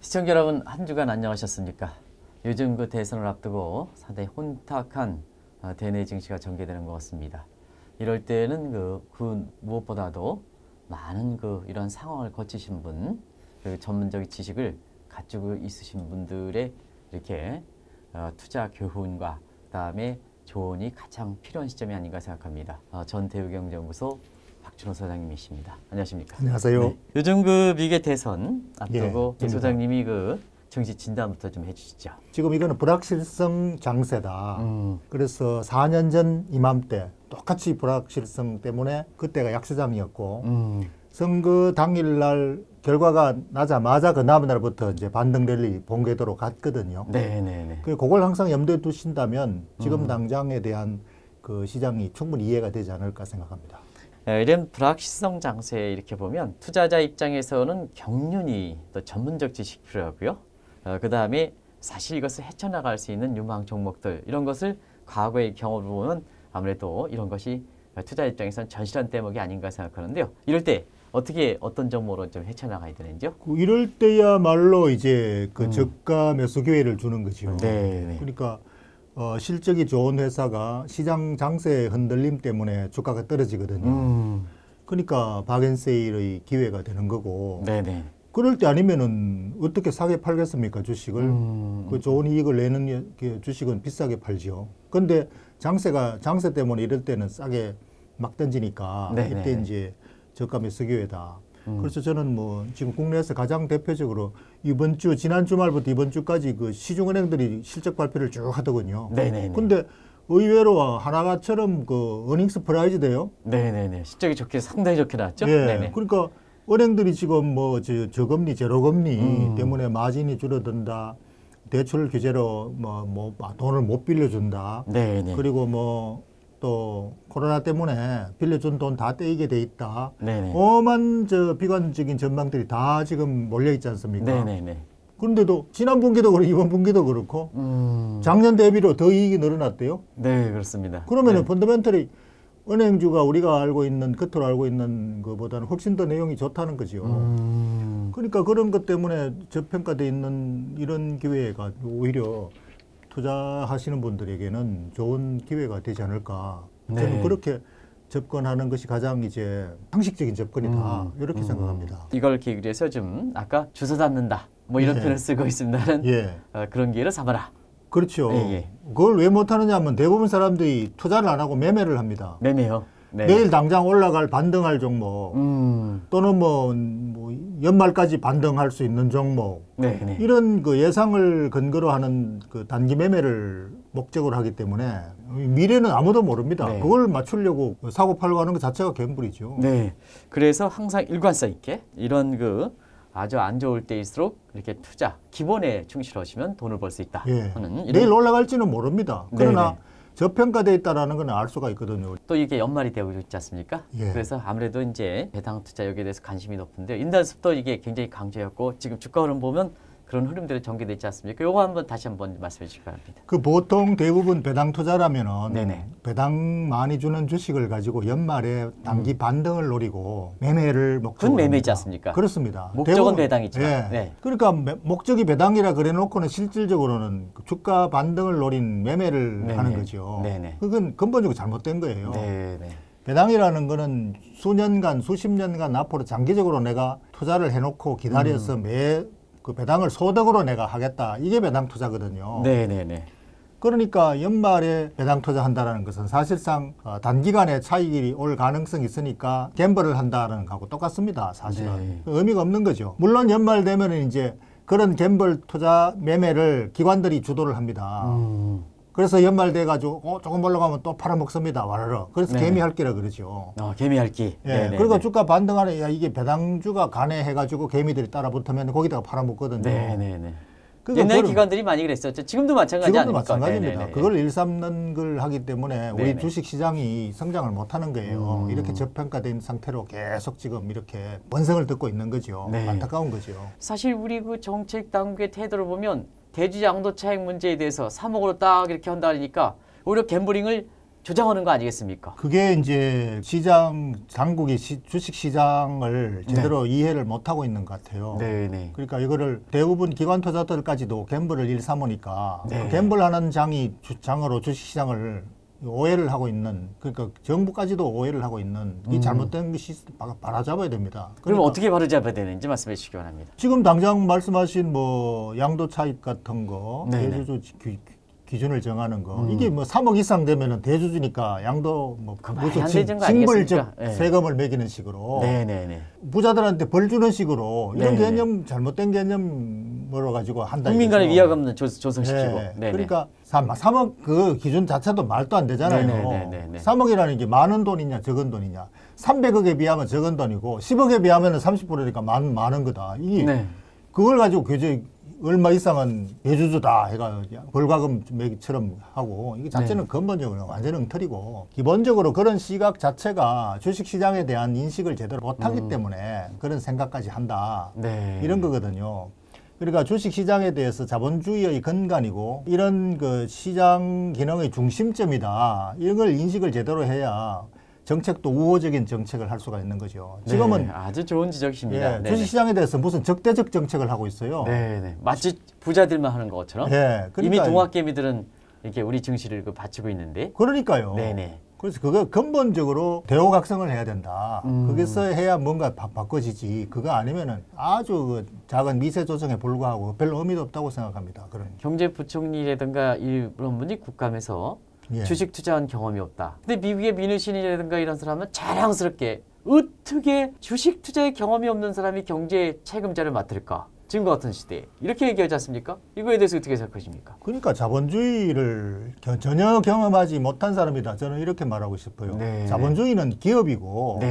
시청자 여러분, 한 주간 안녕하셨습니까? 요즘 그 대선을 앞두고 상당히 혼탁한 대내 증시가 전개되는 것 같습니다. 이럴 때는 그 무엇보다도 많은 이런 상황을 거치신 분, 그 전문적인 지식을 가지고 있으신 분들의 이렇게 투자 교훈과 그다음에 조언이 가장 필요한 시점이 아닌가 생각합니다. 전 대우경제연구소 박준호 소장님이십니다. 안녕하십니까? 안녕하세요. 네. 요즘 미개 대선 앞두고 소장님이 증시 진단부터 좀 해주시죠. 지금 이거는 불확실성 장세다. 그래서 4년 전 이맘때 똑같이 불확실성 때문에 그때가 약세장이었고 선거 당일날 결과가 나자마자 그 다음 날부터 이제 반등 랠리 본궤도로 갔거든요. 네네네. 그걸 항상 염두에 두신다면 지금 당장에 대한 그 시장이 충분히 이해가 되지 않을까 생각합니다. 이런 불확실성 장세에 이렇게 보면 투자자 입장에서는 경륜이 또 전문적 지식이 필요하고요. 그 다음에 사실 이것을 헤쳐나갈 수 있는 유망 종목들 이런 것을 과거의 경험을 보면 아무래도 이런 것이 투자 입장에서는 전실한 대목이 아닌가 생각하는데요. 이럴 때 어떤 종목으로 좀 헤쳐나가야 되는지요? 이럴 때야말로 이제 그 저가 매수 기회를 주는 거죠. 네. 그러니까 실적이 좋은 회사가 시장 장세의 흔들림 때문에 주가가 떨어지거든요. 그러니까 박앤세일의 기회가 되는 거고. 네네. 그럴 때 아니면은 어떻게 싸게 팔겠습니까, 주식을? 그 좋은 이익을 내는 주식은 비싸게 팔죠. 근데 장세 때문에 이럴 때는 싸게 막 던지니까 네네. 이때 이제 저가 매수 기회다. 그래서 저는 지금 국내에서 가장 대표적으로 지난 주말부터 이번 주까지 그 시중은행들이 실적 발표를 쭉 하더군요. 네네네. 근데 의외로 하나가처럼 어닝스 프라이즈 돼요. 네네네. 실적이 상당히 좋게 나왔죠? 예. 네네. 그러니까 은행들이 지금 저금리, 제로금리 때문에 마진이 줄어든다. 대출 규제로 돈을 못 빌려준다. 네네. 그리고 또 코로나 때문에 빌려준 돈 다 떼이게 돼 있다. 네네. 엄한 비관적인 전망들이 다 지금 몰려 있지 않습니까? 네네네. 그런데도 지난 분기도 그렇고 이번 분기도 그렇고 작년 대비로 더 이익이 늘어났대요. 네, 그렇습니다. 그러면은 펀더멘털이 은행주가 우리가 겉으로 알고 있는 것보다는 훨씬 더 내용이 좋다는 거죠. 그러니까 그런 것 때문에 저평가되어 있는 이런 기회가 오히려 투자하시는 분들에게는 좋은 기회가 되지 않을까. 저는 그렇게 접근하는 것이 가장 이제 상식적인 접근이다. 이렇게 생각합니다. 이걸 계기로 해서 좀 아까 주워 담는다. 이런 표현을 쓰고 있습니다는 그런 기회를 삼아라. 그렇죠. 그걸 왜 못하느냐 하면 대부분 사람들이 투자를 안 하고 매매를 합니다. 매매요. 네. 내일 당장 반등할 종목 또는 연말까지 반등할 수 있는 종목 이런 예상을 근거로 하는 단기 매매를 목적으로 하기 때문에 미래는 아무도 모릅니다. 그걸 맞추려고 사고 팔고 하는 것 자체가 갬블이죠. 네. 그래서 항상 일관성 있게 이런 아주 안 좋을 때일수록 이렇게 투자 기본에 충실하시면 돈을 벌 수 있다. 하는 내일 올라갈지는 모릅니다. 그러나 저평가되어 있다는 건 알 수가 있거든요. 또 이게 연말이 되고 있지 않습니까? 그래서 아무래도 이제 배당 투자 여기에 대해서 관심이 높은데요. 인단습도 이게 굉장히 강조였고 지금 주가 흐름 보면 그런 흐름들이 전개되어 있지 않습니까? 요거 다시 한번 말씀해 주시기 바랍니다. 보통 대부분 배당 투자라면은 배당 많이 주는 주식을 가지고 연말에 단기 반등을 노리고 매매를 목적으로 그건 매매지 않습니까? 그렇습니다. 목적은 배당이죠. 그러니까 목적이 배당이라 그래 놓고는 실질적으로는 주가 반등을 노린 매매를 하는 거죠. 그건 근본적으로 잘못된 거예요. 배당이라는 거는 수십 년간 앞으로 장기적으로 내가 투자를 해놓고 기다려서 그 배당을 소득으로 내가 하겠다. 이게 배당 투자거든요. 그러니까 연말에 배당 투자한다는 것은 사실상 단기간에 차익이 올 가능성이 있으니까 갬블을 한다는 거하고 똑같습니다. 사실은. 의미가 없는 거죠. 물론 연말 되면 이제 그런 갬블 투자 매매를 기관들이 주도를 합니다. 그래서 연말 돼가지고 조금 올라가면 또 팔아먹습니다. 와르르. 그래서 개미핥기라 그러죠. 개미핥기. 그리고 주가 반등하네. 이게 배당주가 가네 해가지고 개미들이 따라 붙으면 거기다가 팔아먹거든요. 옛날 기관들이 많이 그랬었죠. 지금도 마찬가지 아닙니까? 지금도 마찬가지입니다. 그걸 일삼는 걸 하기 때문에 우리 주식 시장이 성장을 못하는 거예요. 이렇게 저평가된 상태로 계속 지금 이렇게 원성을 듣고 있는 거죠. 안타까운 거죠. 사실 우리 정책 당국의 태도를 보면 대주주 양도 차익 문제에 대해서 3억으로 딱 이렇게 한다니까 오히려 갬블링을 조장하는 거 아니겠습니까? 그게 이제 시장 당국이 주식 시장을 제대로 이해를 못 하고 있는 것 같아요. 그러니까 이거를 대부분 기관 투자들까지도 갬블을 일삼으니까 그 갬블하는 장으로 주식 시장을 오해를 하고 있는, 그러니까 정부까지도 오해를 하고 있는 이 잘못된 것이 바로잡아야 됩니다. 그럼 어떻게 바로잡아야 되는지 말씀해 주시기 바랍니다. 지금 당장 말씀하신 뭐 양도 차익 같은 거, 대주주 기준을 정하는 거, 이게 뭐 3억 이상 되면은 대주주니까 양도 뭐 무슨 징벌적 세금을 매기는 식으로 부자들한테 벌 주는 식으로 이런 개념, 잘못된 개념으로 가지고 한다. 국민 간의 위화감은 조성시키고. 그러니까 3억 그 기준 자체도 말도 안 되잖아요. 3억이라는 게 많은 돈이냐 적은 돈이냐. 300억에 비하면 적은 돈이고 10억에 비하면 30%니까 많은 거다. 그걸 가지고 규제 얼마 이상은 대주주다 해가 벌과금 매기처럼 하고, 이게 자체는 근본적으로 완전 엉터리고, 기본적으로 그런 시각 자체가 주식시장에 대한 인식을 제대로 못하기 때문에 그런 생각까지 한다. 이런 거거든요. 그러니까 주식시장에 대해서 자본주의의 근간이고 이런 그 시장 기능의 중심점이다. 이런 걸 인식을 제대로 해야 정책도 우호적인 정책을 할 수가 있는 거죠. 지금은 아주 좋은 지적이십니다. 주식시장에 대해서 무슨 적대적 정책을 하고 있어요. 마치 부자들만 하는 것처럼. 그러니까 이미 동학개미들은 이렇게 우리 증시를 바치고 있는데. 그러니까요. 그래서 그거 근본적으로 대우각성을 해야 된다. 거기서 해야 뭔가 바꿔지지. 그거 아니면은 아주 그 작은 미세 조정에 불과하고 별로 의미도 없다고 생각합니다. 그런 경제부총리라든가 이런 분이 국감에서 주식 투자한 경험이 없다. 근데 미국의 민우신이라든가 이런 사람은 자랑스럽게 어떻게 주식 투자의 경험이 없는 사람이 경제 책임자를 맡을까? 지금과 같은 시대에 이렇게 얘기하지 않습니까? 이거에 대해서 어떻게 생각하십니까? 그러니까 자본주의를 전혀 경험하지 못한 사람이다. 저는 이렇게 말하고 싶어요. 자본주의는 기업이고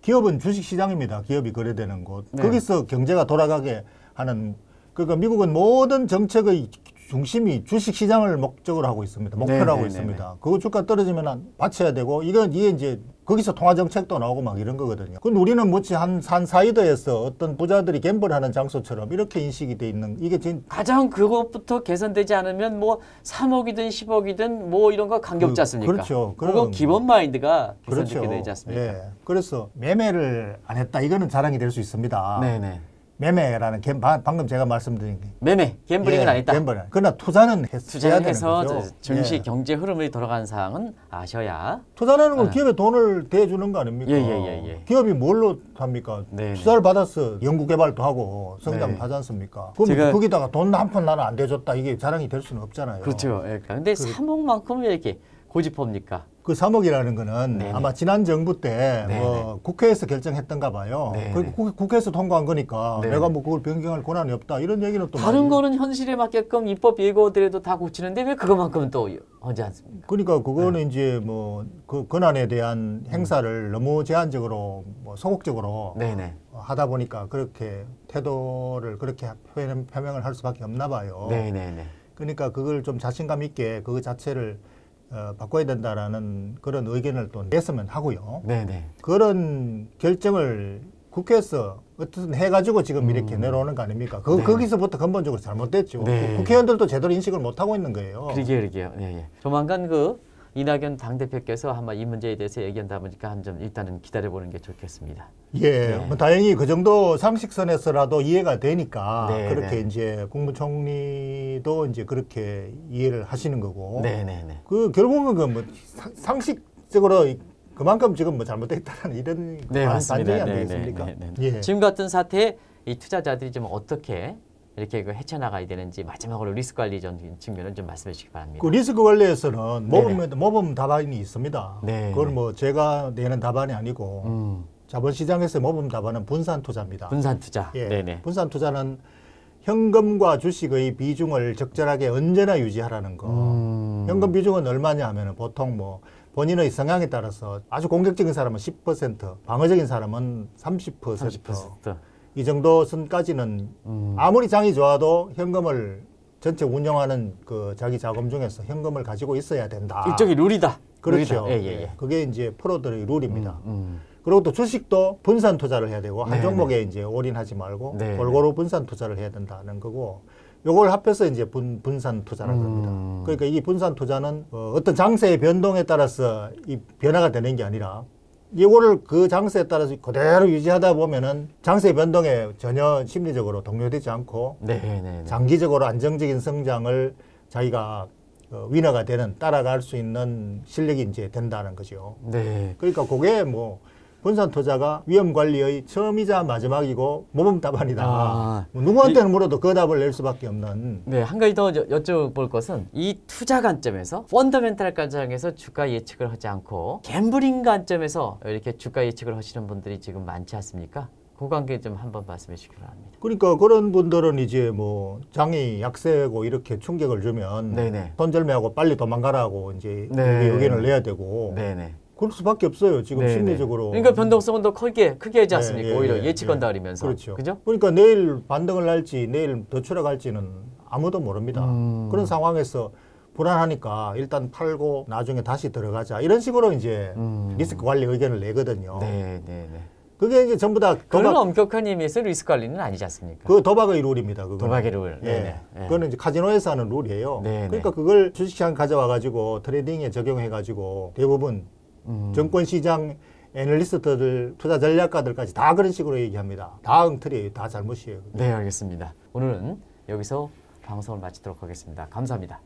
기업은 주식시장입니다. 기업이 거래되는 곳. 거기서 경제가 돌아가게 하는, 그러니까 미국은 모든 정책의 중심이 주식시장을 목적으로 하고 있습니다. 목표로 하고 있습니다. 그거 주가 떨어지면 받쳐야 되고, 이게 이제 거기서 통화정책도 나오고 막 이런 거거든요. 근데 우리는 뭐지 한 사이드에서 어떤 부자들이 갬블하는 장소처럼 이렇게 인식이 돼 있는, 이게 지금 가장 그것부터 개선되지 않으면 뭐 3억이든 10억이든 뭐 이런 거 관계없지 않습니까? 그렇죠. 그거 기본 마인드가 개선되게 되지 않습니까? 그래서 매매를 안 했다. 이거는 자랑이 될 수 있습니다. 매매라는 방금 제가 말씀드린 게 매매, 갬블링은 안 했다. 그러나 투자는 투자해서 증시 경제 흐름이 돌아가는 사항은 아셔야. 투자라는 건 기업에 돈을 대주는 거 아닙니까? 기업이 뭘로 합니까? 투자를 받아서 연구개발도 하고 성장도 하지 않습니까? 그럼 거기다가 돈 한 푼 나는 안 대줬다, 이게 자랑이 될 수는 없잖아요. 그렇죠. 근데 3억만큼은 왜 이렇게 고집합니까? 그 3억이라는 거는 아마 지난 정부 때 뭐 국회에서 결정했던가 봐요. 그리고 국회에서 통과한 거니까 내가 뭐 그걸 변경할 권한이 없다, 이런 얘기는 또 다른 거는 현실에 맞게끔 입법 예고더라도 다 고치는데 왜 그것만큼은 또 하지 않습니까? 그러니까 그거는 이제 뭐 그 권한에 대한 행사를 너무 제한적으로 뭐 소극적으로 하다 보니까 그렇게 태도를 그렇게 표명을 할 수밖에 없나 봐요. 그러니까 그걸 좀 자신감 있게 그거 자체를 바꿔야 된다라는 그런 의견을 또 냈으면 하고요. 그런 결정을 국회에서 어쨌든 해가지고 지금 이렇게 내려오는 거 아닙니까? 거기서부터 근본적으로 잘못됐죠. 국회의원들도 제대로 인식을 못하고 있는 거예요. 그러게요. 조만간 그 이낙연 당대표께서 한번 이 문제에 대해서 얘기한다 보니까 한 점 일단은 기다려보는 게 좋겠습니다. 뭐 다행히 그 정도 상식선에서라도 이해가 되니까 그렇게 이제 국무총리도 이제 그렇게 이해를 하시는 거고. 그 결국은 그 뭐 상식적으로 그만큼 지금 뭐 잘못됐다는 이런 반증이 안 되겠습니까? 지금 같은 사태에 이 투자자들이 좀 어떻게 이렇게 헤쳐나가야 되는지 마지막으로 리스크 관리 측면을 좀 말씀해 주시기 바랍니다. 그 리스크 관리에서는 모범 답안이 있습니다. 그건 뭐 제가 내는 답안이 아니고 자본시장에서 모범 답안은 분산 투자입니다. 분산 투자. 분산 투자는 현금과 주식의 비중을 적절하게 언제나 유지하라는 거. 현금 비중은 얼마냐 하면 보통 뭐 본인의 성향에 따라서 아주 공격적인 사람은 10%, 방어적인 사람은 30%. 이 정도 선까지는 아무리 장이 좋아도 현금을 전체 운영하는 그 자기 자금 중에서 현금을 가지고 있어야 된다. 일종의 룰이다. 그렇죠. 그게 이제 프로들의 룰입니다. 그리고 또 주식도 분산 투자를 해야 되고 한 종목에 이제 올인하지 말고 골고루 분산 투자를 해야 된다는 거고, 요걸 합해서 이제 분산 투자라고 합니다. 그러니까 이 분산 투자는 어떤 장세의 변동에 따라서 이 변화가 되는 게 아니라 이거를 그 장세에 따라서 그대로 유지하다 보면은 장세 변동에 전혀 심리적으로 동요되지 않고 장기적으로 안정적인 성장을 자기가 위너가 되는 따라갈 수 있는 실력이 이제 된다는 거죠. 그러니까 그게 뭐 분산 투자가 위험 관리의 처음이자 마지막이고 모범답안이다. 뭐 누구한테는 물어도 그 답을 낼 수밖에 없는. 네, 한 가지 더 여쭤볼 것은 이 투자 관점에서 펀더멘탈 관점에서 주가 예측을 하지 않고 갬블링 관점에서 이렇게 주가 예측을 하시는 분들이 지금 많지 않습니까? 그 관계 좀 한번 말씀해 주시기 바랍니다. 그러니까 그런 분들은 이제 뭐 장이 약세고 이렇게 충격을 주면 손절매하고 빨리 도망가라고 이제 의견을 내야 되고 그럴 수밖에 없어요. 지금 심리적으로. 그러니까 변동성은 더 크게 하지 않습니까? 오히려 예측한다 그러면서. 그렇죠. 그죠? 그러니까 내일 반등을 할지 내일 더 추락할지는 아무도 모릅니다. 그런 상황에서 불안하니까 일단 팔고 나중에 다시 들어가자. 이런 식으로 이제 리스크 관리 의견을 내거든요. 그게 이제 전부 다 그런 엄격한 의미에서 리스크 관리는 아니지 않습니까? 그 도박의 룰입니다. 그거는. 도박의 룰. 그거는 이제 카지노에서 하는 룰이에요. 그러니까 그걸 주식시장 가져와 가지고 트레이딩에 적용해 가지고 대부분 정권시장 애널리스트들, 투자 전략가들까지 다 그런 식으로 얘기합니다. 다 엉터리예요. 다 잘못이에요. 네, 알겠습니다. 오늘은 여기서 방송을 마치도록 하겠습니다. 감사합니다.